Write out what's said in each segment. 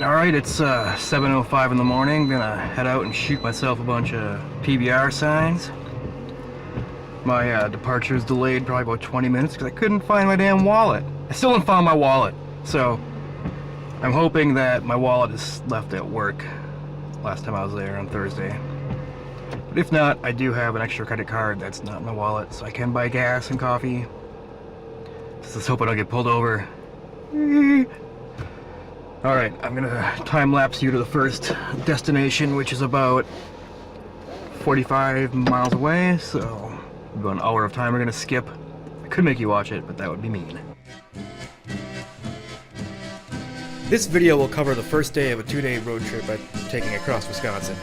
Alright, it's 7:05 in the morning. Gonna head out and shoot myself a bunch of PBR signs. My departure is delayed probably about 20 minutes because I couldn't find my damn wallet. I still haven't found my wallet. So, I'm hoping that my wallet is left at work last time I was there on Thursday. But if not, I do have an extra credit card that's not in my wallet, so I can buy gas and coffee. Just let's hope I don't get pulled over. Alright, I'm gonna time-lapse you to the first destination, which is about 45 miles away, so about an hour of time we're gonna skip. I could make you watch it, but that would be mean. This video will cover the first day of a 2-day road trip I'm taking across Wisconsin.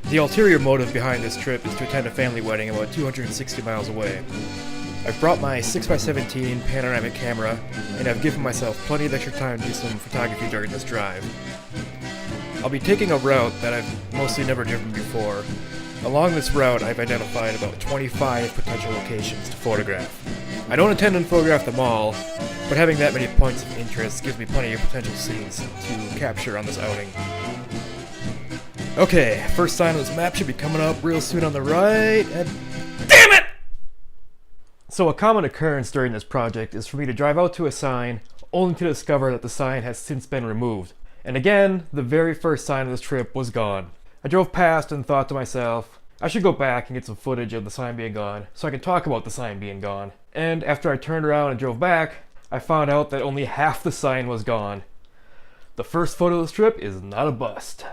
The ulterior motive behind this trip is to attend a family wedding about 260 miles away. I've brought my 6x17 Panoramic camera, and I've given myself plenty of extra time to do some photography during this drive. I'll be taking a route that I've mostly never driven before. Along this route, I've identified about 25 potential locations to photograph. I don't intend to photograph them all, but having that many points of interest gives me plenty of potential scenes to capture on this outing. Okay, first sign on this map should be coming up real soon on the right, and damn it! So a common occurrence during this project is for me to drive out to a sign, only to discover that the sign has since been removed. And again, the very first sign of this trip was gone. I drove past and thought to myself, I should go back and get some footage of the sign being gone, so I can talk about the sign being gone. And after I turned around and drove back, I found out that only half the sign was gone. The first photo of this trip is not a bust.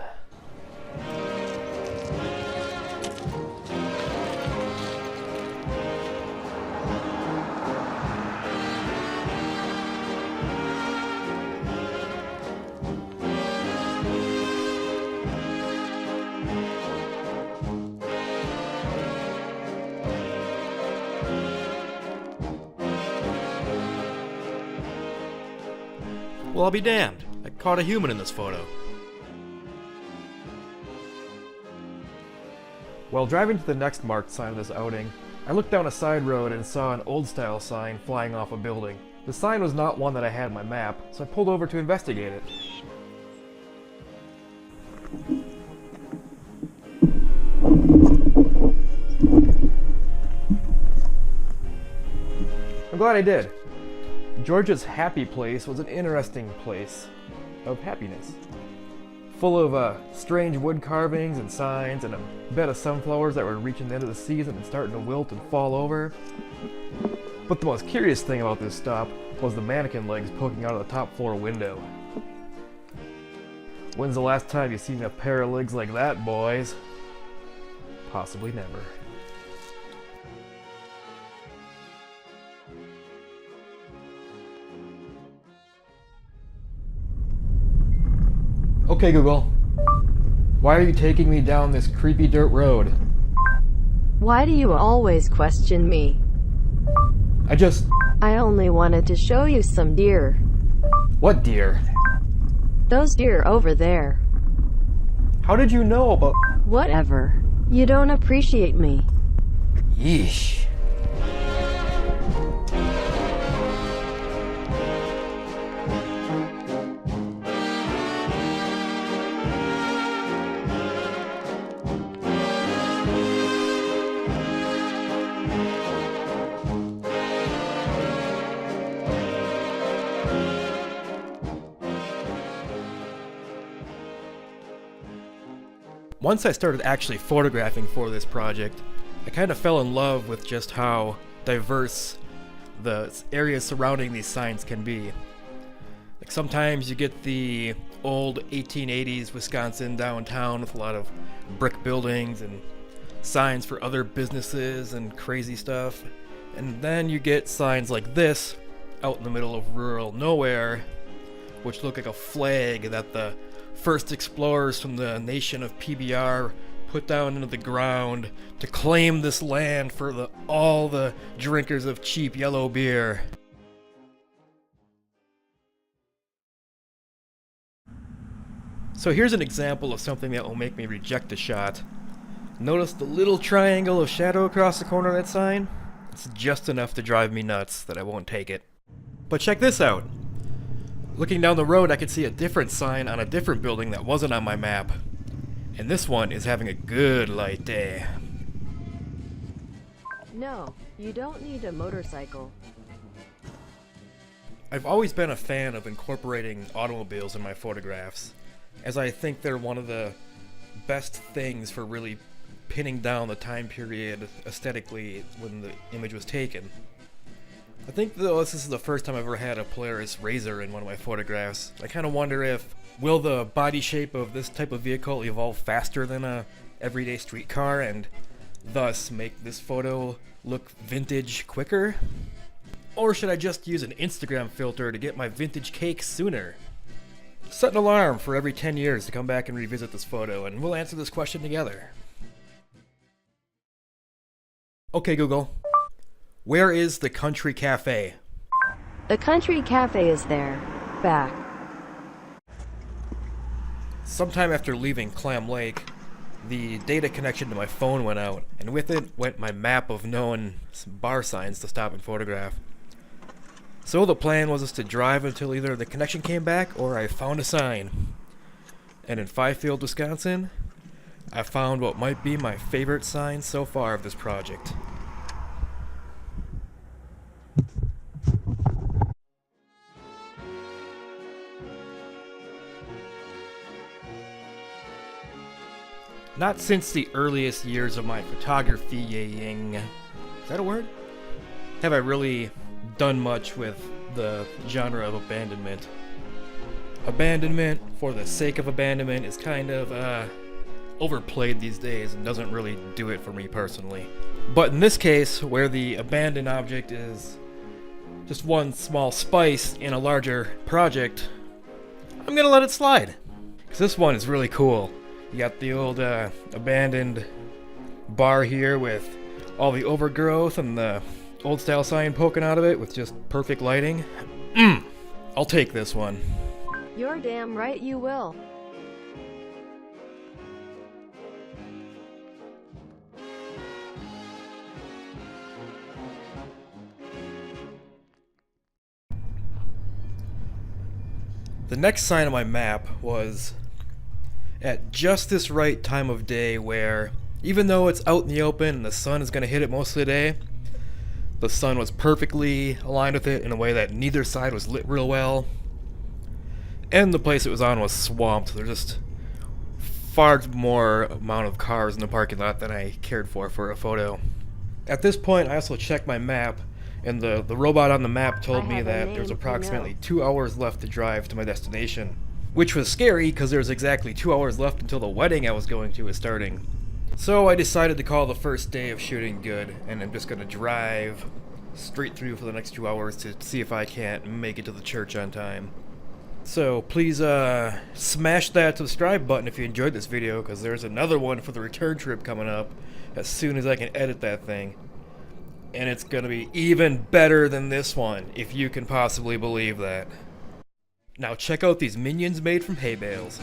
Well, I'll be damned. I caught a human in this photo. While driving to the next marked sign of this outing, I looked down a side road and saw an old-style sign flying off a building. The sign was not one that I had on my map, so I pulled over to investigate it. I'm glad I did. Georgia's Happy Place was an interesting place of happiness. Full of strange wood carvings and signs and a bed of sunflowers that were reaching the end of the season and starting to wilt and fall over. But the most curious thing about this stop was the mannequin legs poking out of the top floor window. When's the last time you seen a pair of legs like that, boys? Possibly never. Okay, Google. Why are you taking me down this creepy dirt road? Why do you always question me? I only wanted to show you some deer. What deer? Those deer over there. How did you know about... Whatever. You don't appreciate me. Yeesh. Once I started actually photographing for this project, I kind of fell in love with just how diverse the areas surrounding these signs can be. Like sometimes you get the old 1880s Wisconsin downtown with a lot of brick buildings and signs for other businesses and crazy stuff. And then you get signs like this out in the middle of rural nowhere, which look like a flag that the first explorers from the nation of PBR put down into the ground to claim this land for all the drinkers of cheap yellow beer. So here's an example of something that will make me reject a shot. Notice the little triangle of shadow across the corner of that sign? It's just enough to drive me nuts that I won't take it. But check this out. Looking down the road, I could see a different sign on a different building that wasn't on my map. And this one is having a good light day. No, you don't need a motorcycle. I've always been a fan of incorporating automobiles in my photographs, as I think they're one of the best things for really pinning down the time period aesthetically when the image was taken. I think though this is the first time I've ever had a Polaris Razor in one of my photographs. I kind of wonder if, will the body shape of this type of vehicle evolve faster than a everyday street car and thus make this photo look vintage quicker? Or should I just use an Instagram filter to get my vintage cake sooner? Set an alarm for every 10 years to come back and revisit this photo, and we'll answer this question together. Okay, Google. Where is the country cafe? The country cafe is there. Back. Sometime after leaving Clam Lake, the data connection to my phone went out, and with it went my map of known bar signs to stop and photograph. So the plan was just to drive until either the connection came back or I found a sign. And in Fifield, Wisconsin, I found what might be my favorite sign so far of this project. Not since the earliest years of my photography-ing, is that a word? Have I really done much with the genre of abandonment. Abandonment for the sake of abandonment is kind of overplayed these days and doesn't really do it for me personally. But in this case, where the abandoned object is just one small spice in a larger project, I'm gonna let it slide. Because this one is really cool. You got the old abandoned bar here with all the overgrowth and the old style sign poking out of it with just perfect lighting. I'll take this one. You're damn right you will. The next sign on my map was at just this right time of day where, even though it's out in the open and the sun is going to hit it most of the day, the sun was perfectly aligned with it in a way that neither side was lit real well. And the place it was on was swamped. There's just far more amount of cars in the parking lot than I cared for a photo. At this point, I also checked my map, and the robot on the map told me that there's approximately 2 hours left to drive to my destination. Which was scary, because there's exactly 2 hours left until the wedding I was going to is starting. So I decided to call the first day of shooting good, and I'm just going to drive straight through for the next 2 hours to see if I can't make it to the church on time. So please smash that subscribe button if you enjoyed this video, because there's another one for the return trip coming up as soon as I can edit that thing. And it's going to be even better than this one, if you can possibly believe that. Now check out these minions made from hay bales.